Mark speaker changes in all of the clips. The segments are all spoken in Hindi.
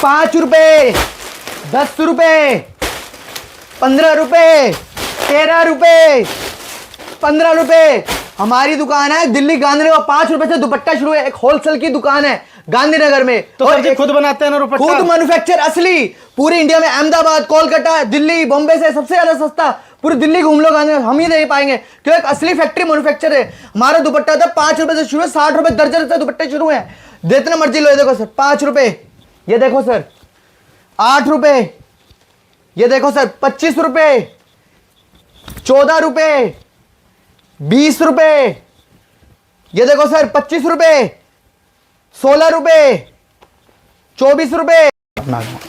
Speaker 1: 5 रुपए, 10 रुपए, 15 रुपए, 13 रुपए, 15 रुपए। हमारी दुकान है दिल्ली गांधीनगर, 5 रुपए से दुपट्टा शुरू है। एक होलसेल की दुकान है गांधीनगर में।
Speaker 2: तो सर जी खुद बनाते हैं ना दुपट्टा?
Speaker 1: खुद मैन्युफैक्चर असली पूरी इंडिया में, अहमदाबाद, कोलकाता, दिल्ली, बॉम्बे से सबसे ज्यादा सस्ता। पूरी दिल्ली घूम लो, गांधीनगर हम ही दे पाएंगे क्योंकि एक असली फैक्ट्री मैन्युफैक्चर है। हमारा दुपट्टा था 5 रुपए से शुरू है, 60 रुपए दर्जन से दुपट्टे शुरू है। जितना मर्जी लो। ये देखो सर 5 रुपए, ये देखो सर 8 रुपए, ये देखो सर 25 रुपए, 14 रुपए, 20 रुपए, ये देखो सर 25 रुपए, 16 रुपए, 24 रुपए।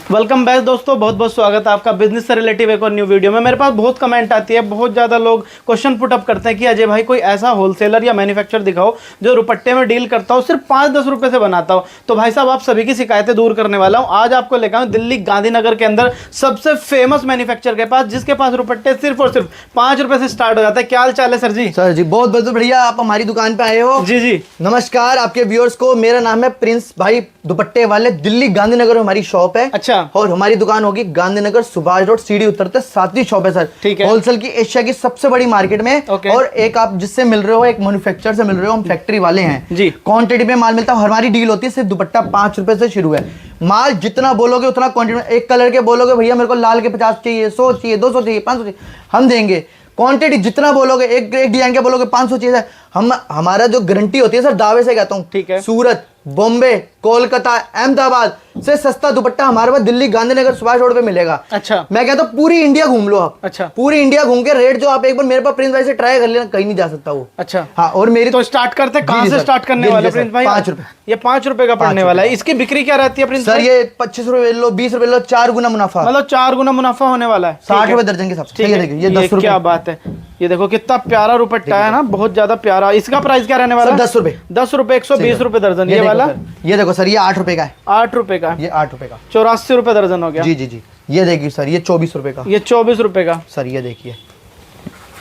Speaker 2: वेलकम बैक दोस्तों, बहुत बहुत स्वागत है आपका बिजनेस से रिलेटिव एक और न्यू वीडियो में। मेरे पास बहुत कमेंट आती है, बहुत ज़्यादा लोग क्वेश्चन पुट अप करते हैं कि अजय भाई कोई ऐसा होलसेलर या मैन्युफैक्चरर दिखाओ जो रुपट्टे में डील करता हो, सिर्फ 5-10 रुपए से बनाता हो। तो भाई साहब आप सभी की शिकायतें दूर करने वाला हूँ। आज आपको लेकर आऊँ दिल्ली गांधीनगर के अंदर सबसे फेमस मैन्युफैक्चर के पास, जिसके पास रुपट्टे सिर्फ और सिर्फ 5 रुपए से स्टार्ट हो जाता है। क्या हाल चाल है सर जी?
Speaker 1: सर जी बहुत बहुत बढ़िया, आप हमारी दुकान पे आए हो।
Speaker 2: जी जी
Speaker 1: नमस्कार आपके व्यूअर्स को। मेरा नाम है प्रिंस भाई, दुपट्टे वाले, दिल्ली गांधीनगर में हमारी शॉप है।
Speaker 2: अच्छा।
Speaker 1: और हमारी दुकान होगी गांधीनगर सुभाष रोड, सीढ़ी उतरते 7वीं शॉप है सर।
Speaker 2: ठीक है।
Speaker 1: होलसेल की एशिया की सबसे बड़ी मार्केट में।
Speaker 2: ओके।
Speaker 1: और एक आप जिससे मिल रहे हो, एक मैन्युफैक्चरर से मिल रहे हो, हम फैक्ट्री वाले हैं
Speaker 2: जी।
Speaker 1: क्वांटिटी में माल मिलता है। हमारी डील होती है सिर्फ दुपट्टा 5 रुपए से शुरू है। माल जितना बोलोगे उतना क्वांटिटी में। एक कलर के बोलोगे भैया मेरे को लाल के 50 चाहिए, 100 चाहिए, 200 चाहिए, 500 चाहिए, हम देंगे। क्वांटिटी जितना बोलोगे, एक डिजाइन के बोलोगे 500 चाहिए, हम हमारा जो गारंटी होती है सर, दावे से कहता हूँ,
Speaker 2: ठीक है।
Speaker 1: सूरत, बॉम्बे, कोलकाता, अहमदाबाद से सस्ता दुपट्टा हमारे पास दिल्ली गांधीनगर सुभाष रोड पे मिलेगा।
Speaker 2: अच्छा।
Speaker 1: मैं कहता हूँ पूरी इंडिया घूम लो आप।
Speaker 2: अच्छा।
Speaker 1: पूरी इंडिया घूम के रेट जो आप एक बार मेरे पास प्रिंस भाई से ट्राई कर लेना, कहीं नहीं जा सकता वो।
Speaker 2: अच्छा।
Speaker 1: हाँ। और मेरी
Speaker 2: तो स्टार्ट करते हैं, कहाँ से स्टार्ट करने वाले प्रिंस भाई?
Speaker 1: 5 रुपए।
Speaker 2: ये 5 रुपए का पड़ने वाला है। इसकी बिक्री क्या रहती है प्रिंस
Speaker 1: सर?
Speaker 2: भाई?
Speaker 1: ये 25 रुपए लो, 20 रुपए लो, 4 गुना मुनाफा,
Speaker 2: मतलब 4 गुना मुनाफा होने वाला है।
Speaker 1: 60 रुपए दर्जन के हिसाब से।
Speaker 2: ठीक है।
Speaker 1: देखिए ये 10 रुपए।
Speaker 2: क्या बात है, ये देखो कितना प्यारा रुपट्टा है ना, बहुत ज्यादा प्यारा। इसका प्राइस क्या रहने वाला है?
Speaker 1: 10 रुपए।
Speaker 2: 10 रुपए, 120 रुपए दर्जन। ये वाला
Speaker 1: ये देखो सर, ये 8 रुपए का है।
Speaker 2: 8 रुपए का,
Speaker 1: ये 8 रुपए का
Speaker 2: 84 रुपए दर्जन हो गया।
Speaker 1: जी जी जी। ये देखिए सर, ये 24 रुपए का।
Speaker 2: ये 24 रुपए का
Speaker 1: सर ये देखिए,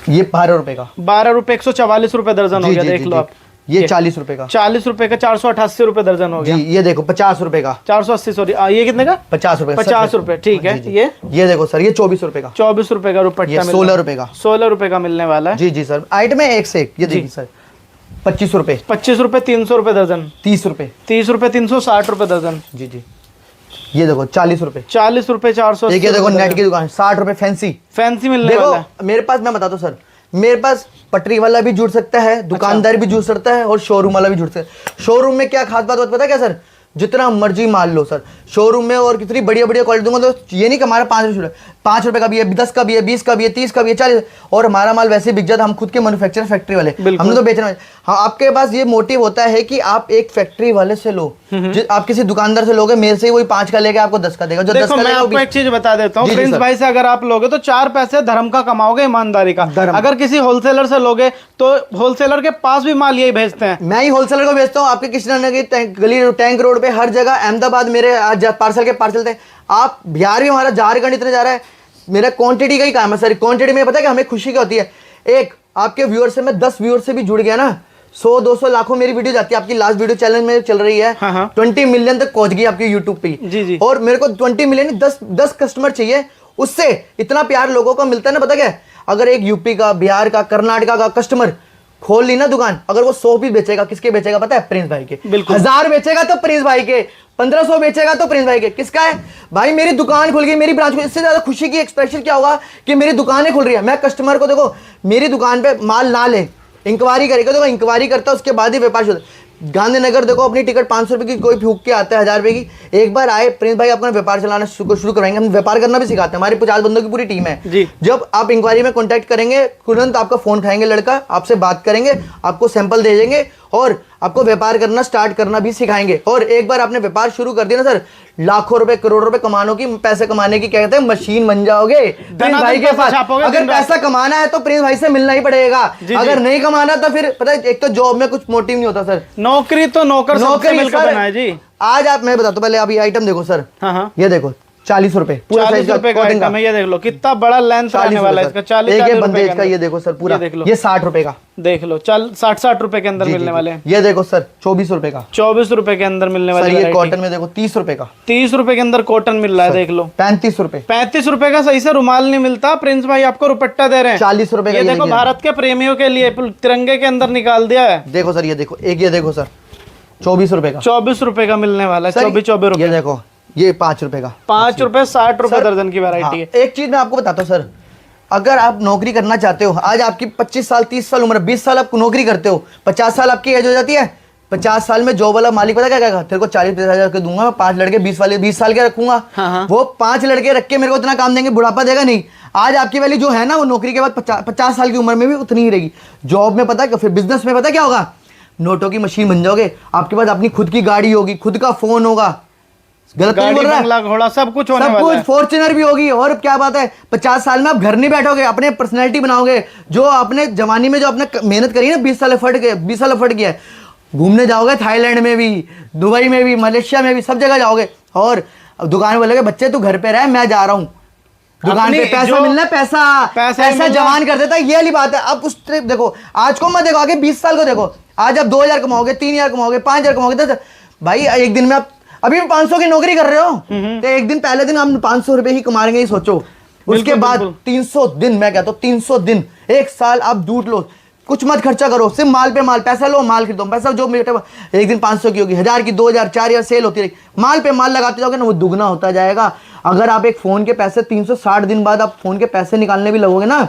Speaker 1: ये 12 रुपए का।
Speaker 2: 12 रुपए, 144 रुपए दर्जन हो गया। देख लो आप,
Speaker 1: ये 40 रुपए का।
Speaker 2: 40 रुपए का 488 रुपए दर्जन हो गया।
Speaker 1: ये देखो 50 रुपए का।
Speaker 2: 480 सॉरी, ये कितने का?
Speaker 1: 50 रुपए।
Speaker 2: 50 रुपए। ठीक है।
Speaker 1: ये देखो सर, ये 24 रुपए का।
Speaker 2: 24 रुपए का रुपट्टा,
Speaker 1: 16 रुपए का।
Speaker 2: 16 रुपए का मिलने वाला है।
Speaker 1: जी जी सर, आइटम है एक से एक। ये देखिए सर 25 रुपए,
Speaker 2: 25 रुपए, 300 रुपए दर्जन।
Speaker 1: 30 रुपए,
Speaker 2: 30 रुपए, 360 रुपए दर्जन।
Speaker 1: जी जी। ये देखो 40 रुपए।
Speaker 2: 40 रुपए, 400।
Speaker 1: देखिए देखो नेट की दुकान 60 रुपए फैंसी
Speaker 2: मिलने वाला है।
Speaker 1: देखो मेरे पास, मैं बताता हूँ सर, मेरे पास पटरी वाला भी जुड़ सकता है, दुकानदार भी जुड़ सकता है, और शोरूम वाला भी जुड़ सकता है। शोरूम में क्या खास बात पता है क्या सर? जितना मर्जी माल लो सर शोरूम में, और कितनी बढ़िया बढ़िया क्वालिटी दूंगा। तो ये नहीं कि हमारा 5 रुपए का भी है, 10 का भी है, 20 का भी है, 30 का भी है, 40। और हमारा माल वैसे बिक जाता है। हम खुद के मैन्युफैक्चर फैक्ट्री वाले, हमने तो बेचना है। हाँ, आपके पास ये मोटिव होता है कि आप एक फैक्ट्री वाले से लो। आप किसी दुकानदार से लोगे, मेरे से वही 5 का लेके आपको 10 का देगा। जो 10 का
Speaker 2: मैं आपको एक चीज बता देता हूँ, प्रिंस भाई से अगर आप लोगे तो 4 पैसे धर्म का कमाओगे, ईमानदारी का। अगर किसी होलसेलर से लोगे तो होलसेलर के पास भी माल यही भेजते हैं।
Speaker 1: मैं ही होलसेलर को भेजता हूँ आपके कृष्णनगर की गली, टैंक रोड पे, हर जगह। अहमदाबाद मेरे आज पार्सल के पार्सल थे। आप बिहार भी, हमारा झारखंड इतने जा रहा है। मेरा क्वांटिटी का ही काम है सर। क्वांटिटी में पता है कि हमें खुशी क्या होती है, एक आपके व्यूअर से मैं 10 व्यूअर से भी जुड़ गया ना, 100-200 लाखों मेरी वीडियो जाती है। आपकी लास्ट वीडियो चैलेंज में चल रही है।
Speaker 2: हाँ।
Speaker 1: 20 मिलियन तक पहुंच गई आपकी यूट्यूब पे।
Speaker 2: जी जी।
Speaker 1: और मेरे को 20 मिलियन 10 कस्टमर चाहिए, उससे इतना प्यार लोगों को मिलता है ना। पता क्या, अगर एक यूपी का, बिहार का, कर्नाटका का कस्टमर खोल ली ना दुकान, अगर वो 100 पीस बेचेगा, किसके बेचेगा पता है? प्रिंस भाई के। 1000 बेचेगा तो प्रिंस भाई के, 1500 बेचेगा तो प्रिंस भाई के। किसका है भाई? मेरी दुकान खुल गई, मेरी ब्रांच खुल। इससे ज्यादा खुशी की एक्सप्रेशन क्या होगा कि मेरी दुकानें खुल रही है। मैं कस्टमर को, देखो मेरी दुकान पे माल ना ले, इंक्वायरी करेगा। देखो इंक्वायरी करता है, उसके बाद ही व्यापार शुरू। गांधीनगर देखो, अपनी टिकट 500 रुपए की कोई फूक के आता है, 1000 रुपए की। एक बार आए प्रिंस भाई, अपना व्यापार चलाना शुरू करवाएंगे। हम व्यापार करना भी सिखाते हैं, हमारी 50 बंदों की पूरी टीम है
Speaker 2: जी।
Speaker 1: जब आप इंक्वायरी में कांटेक्ट करेंगे, तुरंत आपका फोन उठाएंगे लड़का, आपसे बात करेंगे, आपको सैंपल दे देंगे, और आपको व्यापार करना स्टार्ट करना भी सिखाएंगे। और एक बार आपने व्यापार शुरू कर दिया ना सर, लाखों रुपए, करोड़ों रुपए कमाने की, पैसे कमाने की, क्या कहते हैं, मशीन बन जाओगे प्रिंस भाई के पास। अगर पैसा कमाना है तो प्रिंस भाई से मिलना ही पड़ेगा। अगर नहीं कमाना तो फिर पता है, एक तो जॉब में कुछ मोटिव नहीं होता सर।
Speaker 2: नौकरी तो नौकर सबसे मिलकर बनाए जी।
Speaker 1: आज आप, मैं बताता हूं, पहले अभी आइटम देखो सर।
Speaker 2: हाँ।
Speaker 1: ये देखो 40 रुपए पूरा
Speaker 2: 40
Speaker 1: साइज का
Speaker 2: रुपए का
Speaker 1: कॉटन का।
Speaker 2: आइटम है। ये देख लो कितना बड़ा लेंथ आने वाला है इसका। 40
Speaker 1: एक ये
Speaker 2: 40 रुपए
Speaker 1: बंदेज
Speaker 2: के
Speaker 1: का, ये
Speaker 2: अंदर।
Speaker 1: देखो सर पूरा,
Speaker 2: ये देख लो।
Speaker 1: ये 60 रुपए का।
Speaker 2: देख लो, 60 रुपए के अंदर
Speaker 1: जी,
Speaker 2: मिलने
Speaker 1: जी,
Speaker 2: वाले हैं।
Speaker 1: ये देखो सर 24 रुपए का।
Speaker 2: 24 रुपए के अंदर मिलने
Speaker 1: सर
Speaker 2: वाली
Speaker 1: ये
Speaker 2: वैरायटी।
Speaker 1: कॉटन में देखो 30 रुपए का।
Speaker 2: 30 रुपए के अंदर कॉटन मिल रहा है, देख लो।
Speaker 1: 35 रुपए।
Speaker 2: 35 रुपए का सही से रुमाल नहीं मिलता, प्रिंस भाई आपको रुपट्टा दे रहे हैं
Speaker 1: 40 रुपए का।
Speaker 2: ये देखो, भारत के प्रेमियों के लिए तिरंगे के अंदर निकाल दिया है।
Speaker 1: देखो सर, ये देखो एक, ये देखो सर 24 रुपए का।
Speaker 2: 24 रुपए का मिलने वाला है।
Speaker 1: सर,
Speaker 2: 24 रुपए।
Speaker 1: ये देखो ये 5 रुपए का।
Speaker 2: 5 रुपए 60 रुपए
Speaker 1: सर,
Speaker 2: दर्जन की वैरायटी है।
Speaker 1: हाँ, एक चीज मैं आपको बताता हूँ सर, अगर आप नौकरी करना चाहते हो, आज आपकी 25 साल 30 साल उम्र, 20 साल आप नौकरी करते हो, 50 साल आपकी एज हो जाती है, 50 साल में जॉब वाला मालिक पता क्या कहेगा, तेरे को 40-50 हजार के दूंगा मैं, 5 लड़के 20 वाले 20 साल के रखूंगा।
Speaker 2: हाँ।
Speaker 1: वो 5 लड़के रख के मेरे को इतना काम देंगे, बुढ़ापा देगा नहीं। आज आपकी वैल्यू जो है ना, वो नौकरी के बाद 50 साल की उम्र में भी उतनी ही रहेगी। जॉब में पता, फिर बिजनेस में पता क्या होगा, नोटों की मशीन बन जाओगे, आपके पास अपनी खुद की गाड़ी होगी, खुद का फोन होगा, गलत नहीं
Speaker 2: गाड़ी,
Speaker 1: बोल रहा है,
Speaker 2: बंगला, घोड़ा सब कुछ होने
Speaker 1: सब
Speaker 2: वाला
Speaker 1: कुछ,
Speaker 2: है।
Speaker 1: फॉर्च्यूनर भी होगी। और क्या बात है, 50 साल में आप घर नहीं बैठोगे, अपने पर्सनैलिटी बनाओगे, जो अपने जवानी में जो अपने मेहनत करी ना, 20 साल एफर्ट किया है, घूमने जाओगे थाईलैंड में भी, दुबई में भी, मलेशिया में भी, सब जगह जाओगे। और दुकान वाले के बच्चे तू घर पे रह, मैं जा रहा हूँ दुकान पे, पैसा मिलना है, पैसा जवान कर देता है। ये वाली बात है। अब उस देखो, आज को मत देखो, आगे 20 साल को देखो। आज आप 2000 कमाओगे, 3000 कमाओगे, 5000 कमाओगे, 10 भाई एक दिन में आप अभी 500 की नौकरी कर रहे हो, तो एक दिन पहले दिन हम 500 रुपए ही कमाएंगे, ही सोचो। उसके बाद 300 दिन, मैं कहता हूँ 300 दिन, एक साल आप डूट लो, कुछ मत खर्चा करो, सिर्फ माल पे माल, पैसा लो, माल खरीदो, पैसा जो मेरे एक दिन 500 की होगी, 1000 की, 2000, 4000 सेल होती रहेगी, माल पे माल लगाते जाओगे ना, वो दुगना होता जाएगा। अगर आप एक फोन के पैसे 360 दिन बाद आप फोन के पैसे निकालने भी लगोगे ना,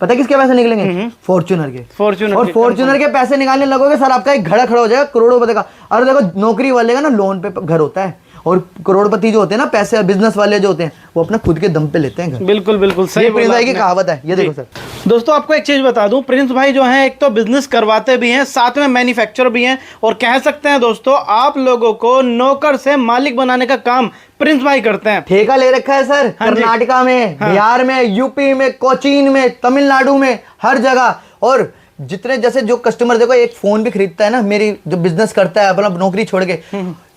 Speaker 1: पता है किसके पैसे निकलेंगे, फॉर्च्यूनर के। और फॉर्च्यूनर के पैसे निकालने लगोगे सर, आपका एक घड़ा खड़ा हो जाएगा करोड़ों रुपए का। और देखो नौकरी वाले का ना लोन पे घर होता है, और करोड़पति जो होते हैं ना, पैसे बिजनेस वाले जो होते हैं, वो अपना खुद के दम पे लेते हैं घर।
Speaker 2: बिल्कुल बिल्कुल सही,
Speaker 1: प्रिंस भाई की कहावत है। ये देखो सर,
Speaker 2: दोस्तों आपको एक चीज बता दूं, प्रिंस भाई जो हैं एक तो बिजनेस करवाते भी हैं, साथ में मैन्युफैक्चर भी हैं, और कह सकते हैं दोस्तों आप लोगों को नौकर से मालिक बनाने का काम प्रिंस भाई करते हैं।
Speaker 1: ठेका ले रखा है सर, कर्नाटका में, बिहार में, यूपी में, कोचीन में, तमिलनाडु में, हर जगह। और जितने जैसे जो कस्टमर देखो, एक फोन भी खरीदता है ना, मेरी जो बिजनेस करता है अपना नौकरी छोड़ के,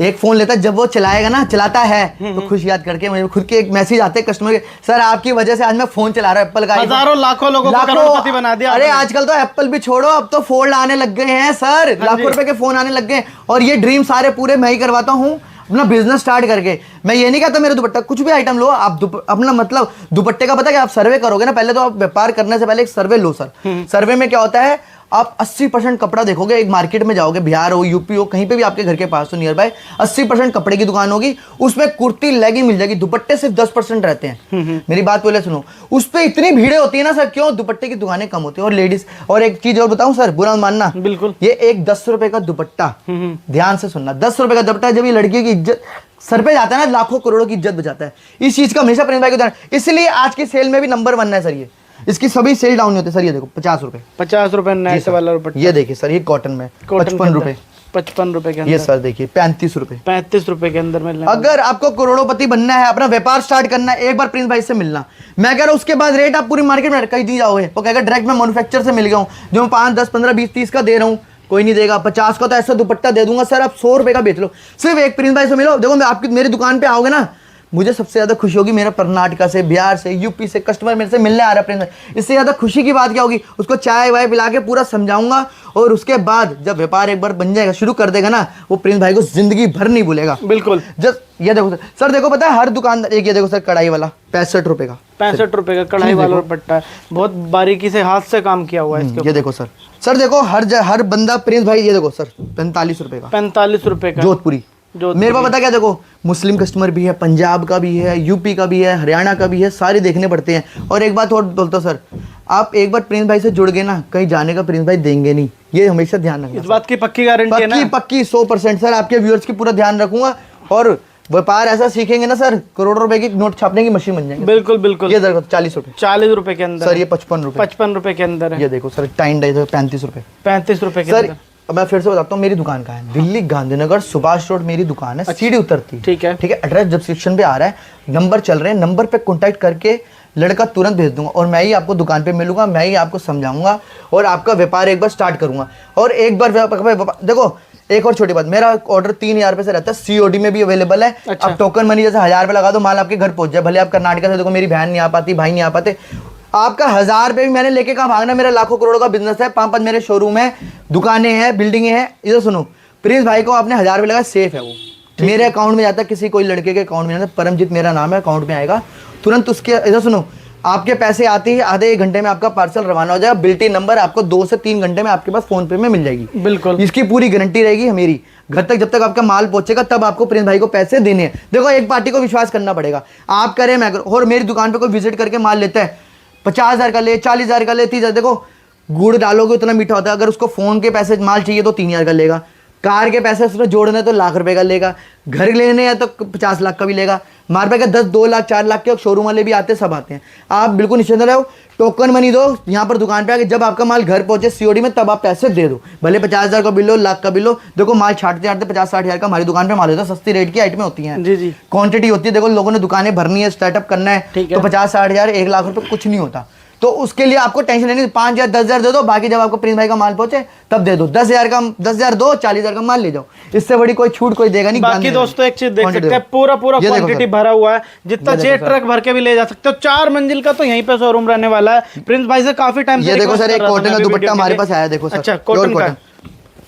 Speaker 1: एक फोन लेता है, जब वो चलाएगा ना, चलाता है तो खुश याद करके मुझे खुद के एक मैसेज आते हैं कस्टमर के, सर आपकी वजह से आज मैं फोन चला रहा हूँ एप्पल का।
Speaker 2: हजारों लाखों लोगों को करोड़पति बना दिया।
Speaker 1: अरे आजकल तो एप्पल भी छोड़ो, अब तो फोल्ड आने लग गए हैं सर, लाखों रुपए के फोन आने लग गए। और ये ड्रीम सारे पूरे मैं ही करवाता हूँ अपना बिजनेस स्टार्ट करके। मैं ये नहीं कहता मेरा दुपट्टा, कुछ भी आइटम लो आप, अपना मतलब दुपट्टे का पता है, आप सर्वे करोगे ना, पहले तो आप व्यापार करने से पहले एक सर्वे लो सर। सर्वे में क्या होता है, आप 80% कपड़ा देखोगे, एक मार्केट में जाओगे, बिहार हो, यूपी हो, कहीं पे भी आपके घर के पास हो नियर बाय, 80% कपड़े की दुकान होगी, उसमें कुर्ती लेगिंग मिल जाएगी, दुपट्टे सिर्फ 10% रहते हैं। मेरी बात पहले सुनो, उस पर इतनी भीड़े होती है ना सर, क्यों, दुपट्टे की दुकानें कम होती है। और लेडीज, और एक चीज और बताऊं सर, बुरा मानना,
Speaker 2: बिल्कुल,
Speaker 1: ये एक 10 रुपए का दुपट्टा, ध्यान से सुनना, 10 रुपए का दुपट्टा जब ये लड़की की इज्जत सर पे जाता है ना, लाखों करोड़ों की इज्जत बचाता है। इस चीज का हमेशा प्रिंस भाई को ध्यान, इसलिए आज की सेल में भी नंबर 1 है सर। ये इसकी सभी सेल डाउन होते सर। ये देखो 50 रुपए,
Speaker 2: 50 रुपए नेट वाला रुपट्टा।
Speaker 1: ये देखिए सर, ये कॉटन में 55 रुपए,
Speaker 2: 55 रुपए के अंदर।
Speaker 1: ये सर देखिए 35 रुपए,
Speaker 2: 35 रुपए के अंदर मिलने।
Speaker 1: अगर आपको करोड़ों बनना है, अपना व्यापार स्टार्ट करना है, एक बार प्रिंस भाई से मिलना। मैं कह रहा हूँ उसके बाद रेट आप पूरी मार्केट में कहीं नहीं जाओगे, वो कहेगा डायरेक्ट मैं मैन्युफैक्चर से मिल गया हूँ, जो मैं 5, 10, 15, 20, 30 का दे रहा हूँ, कोई नहीं देगा। 50 का तो ऐसा दुपट्टा दे दूंगा सर, आप 100 रुपए का बेच लो, सिर्फ एक प्रिंस भाई से मिलो। देखो मैं आपकी मेरी दुकान पे आओगे ना, मुझे सबसे ज्यादा खुशी होगी, मेरा कर्नाटका से, बिहार से, यूपी से कस्टमर मेरे से मिलने आ रहा है प्रिंस भाई, इससे ज्यादा खुशी की बात क्या होगी। उसको चाय वाय पिला के पूरा समझाऊंगा, और उसके बाद जब व्यापार एक बार बन जाएगा, शुरू कर देगा ना, वो प्रिंस भाई को जिंदगी भर नहीं भूलेगा।
Speaker 2: बिल्कुल।
Speaker 1: जस्ट ये देखो सर, देखो पता है हर दुकानदार, एक ये देखो सर कढ़ाई वाला 65 रुपए का,
Speaker 2: 65 रुपए का कढ़ाई वाला दुपट्टा है, बहुत बारीकी से हाथ से काम किया हुआ है इसके।
Speaker 1: ये देखो सर, सर देखो हर बंदा प्रिंस भाई, ये देखो सर 45 रुपए का,
Speaker 2: 45 रुपए का
Speaker 1: जोधपुरी। मेरे पास पता क्या, देखो मुस्लिम कस्टमर भी है, पंजाब का भी है, यूपी का भी है, हरियाणा का भी है, सारे देखने पड़ते हैं। और एक बात और बोलता हूं सर, आप एक बार प्रिंस भाई से जुड़ गए ना, कहीं जाने का प्रिंस भाई देंगे नहीं, ये हमेशा ध्यान रखना।
Speaker 2: इस बात की पक्की गारंटी है ना?
Speaker 1: पक्की 100% सर, आपके व्यूअर्स की पूरा ध्यान रखूंगा। और व्यापार ऐसा सीखेंगे ना सर, करोड़ों रुपए की नोट छापने की मशीन बन जाएंगे।
Speaker 2: बिल्कुल बिल्कुल।
Speaker 1: ये देखो 40 रुपए,
Speaker 2: 40 रुपए के अंदर
Speaker 1: सर, ये 55 रुपए,
Speaker 2: 55 रुपए के अंदर है।
Speaker 1: ये देखो सर टाइन डाई 35 रुपए,
Speaker 2: 35 रुपए के
Speaker 1: सर।
Speaker 2: अंदर।
Speaker 1: अब मैं फिर से बताता हूँ, मेरी दुकान कहाँ है, दिल्ली गांधीनगर सुभाष रोड मेरी दुकान है, सीढ़ी उतरती,
Speaker 2: ठीक है,
Speaker 1: ठीक है। एड्रेस डिस्क्रिप्शन पे आ रहा है, नंबर चल रहे हैं, नंबर पे कांटेक्ट करके लड़का तुरंत भेज दूंगा, और मैं ही आपको दुकान पे मिलूंगा, मैं ही आपको समझाऊंगा, और आपका व्यापार एक बार स्टार्ट करूंगा। और एक बार देखो एक और छोटी बात, मेरा ऑर्डर 3,000 रुपए से रहता है, सीओडी में भी अवेलेबल है।
Speaker 2: अच्छा।
Speaker 1: अब टोकन मनी जैसे 1,000 रुपए लगा दो, माल आपके घर पहुंच जाए। भले आप कर्नाटक से, देखो मेरी बहन नहीं आ पाती, भाई नहीं आ पाते, आपका 1,000 रुपए भी मैंने लेके कहाँ भागना। मेरा लाखों करोड़ों का बिजनेस है, 5 मेरे शोरूम है, दुकानें हैं, बिल्डिंगे हैं। इधर सुनो, प्रिंस भाई को आपने 1,000 रुपए लगा, सेफ है वो, मेरे अकाउंट में जाता है, किसी कोई लड़के के अकाउंट में जाता है, परमजीत मेरा नाम है, अकाउंट में आएगा तुरंत उसके। इधर सुनो, आपके पैसे आते ही आधे 1 घंटे में आपका पार्सल रवाना हो जाएगा। बिल्टी नंबर आपको 2 से 3 घंटे में आपके पास फोन पे में मिल जाएगी।
Speaker 2: बिल्कुल,
Speaker 1: इसकी पूरी गारंटी रहेगी मेरी। घर तक जब तक आपका माल पहुंचेगा तब आपको प्रिंस भाई को पैसे देने हैं। देखो, एक पार्टी को विश्वास करना पड़ेगा, आप करें मैं करूं। और मेरी दुकान पे कोई विजिट करके माल लेता है, 50,000 का ले, 40,000 का ले, 30,000। देखो, गुड़ डालोगे उतना मीठा होता है। अगर उसको फोन के पैसे माल चाहिए तो 3,000 का लेगा, कार के पैसे उसमें जोड़ने तो लाख रुपए का लेगा, घर लेने हैं तो 50 लाख का भी लेगा। हमारे पास 10, 2 लाख, 4 लाख के शोरूम वाले भी आते हैं, सब आते हैं। आप बिल्कुल निश्चिंत रहो, टोकन मनी दो यहाँ पर दुकान पे आके, जब आपका माल घर पहुंचे सीओडी में तब आप पैसे दे दो। भले 50,000 का बिल हो, लाख का बिल हो। देखो, माल छाटते छाटते 50-60 हज़ार का हमारी दुकान पे माल होता है। सस्ती रेट की आइटमें होती हैं,
Speaker 2: जी जी,
Speaker 1: क्वांटिटी होती है। देखो, लोगों ने दुकानें भरनी है, स्टार्टअप करना है,
Speaker 2: ठीक है।
Speaker 1: तो 50-60 हज़ार, 1 लाख रुपए कुछ नहीं होता। तो उसके लिए आपको टेंशन लेनी, 5,000 10,000 दे दो, बाकी जब आपको प्रिंस भाई का माल पहुंचे तब दे दो। 10,000 दो, 40,000 का माल ले जाओ। इससे बड़ी कोई छूट कोई देगा नहीं।
Speaker 2: बाकी दोस्तों एक चीज देख सकते हैं, पूरा क्वांटिटी भरा हुआ है, जितना चाहिए ट्रक भर के भी ले जा सकते हो। 4 मंजिल का तो यहीं पे शोरूम रहने वाला है। प्रिंस भाई से काफी टाइम
Speaker 1: ये देखो सर, एक कॉटन का दुपट्टा हमारे पास आया, देखो सर।
Speaker 2: अच्छा, कॉटन का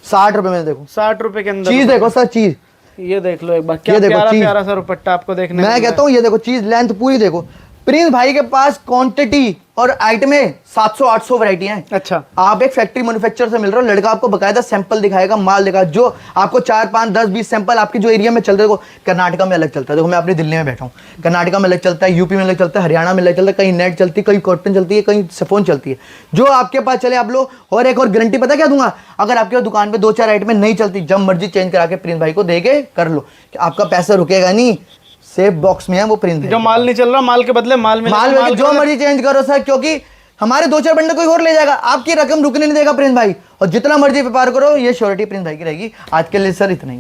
Speaker 1: 60 रुपए में, देखो
Speaker 2: 60 रुपए के अंदर
Speaker 1: चीज देखो सर, चीज
Speaker 2: ये देख लो एक बार, क्या प्यारा प्यारा सा दुपट्टा आपको देखने
Speaker 1: मैं कहता हूँ। ये देखो चीज, लेंथ पूरी देखो। प्रिंस भाई के पास क्वांटिटी और आइटमें 700-800 वैरायटियां हैं।
Speaker 2: अच्छा,
Speaker 1: आप एक फैक्ट्री मैन्युफैक्चर से मिल रहे हो, लड़का आपको बकायदा सैंपल दिखाएगा, माल दिखाएगा, जो आपको 4, 5, 10, 20 सैंपल आपके जो एरिया में चल रहे हो। कर्नाटका में अलग चलता है, देखो मैं अपनी दिल्ली में बैठा हूँ, कर्नाटका में अलग चलता है, यूपी में अलग चलता है, हरियाणा में अलग चलता है, कहीं नेट चलती है, कहीं कॉटन चलती है, कहीं सफोन चलती है। जो आपके पास चले आप लो। और एक और गारंटी पता क्या दूंगा, अगर आपके दुकान पे 2-4 आइटमें नहीं चलती, जब मर्जी चेंज करा के प्रिंस भाई को देके कर लो, आपका पैसा रुकेगा नहीं, सेफ बॉक्स में है वो प्रिंस।
Speaker 2: जो माल नहीं चल रहा, माल के बदले माल
Speaker 1: जो मर्जी चेंज करो सर, क्योंकि हमारे 2-4 बंडल कोई और ले जाएगा, आपकी रकम रुकने नहीं देगा प्रिंस भाई। और जितना मर्जी व्यापार करो, ये श्योरिटी प्रिंस भाई की रहेगी। आज के लिए सर इतना ही।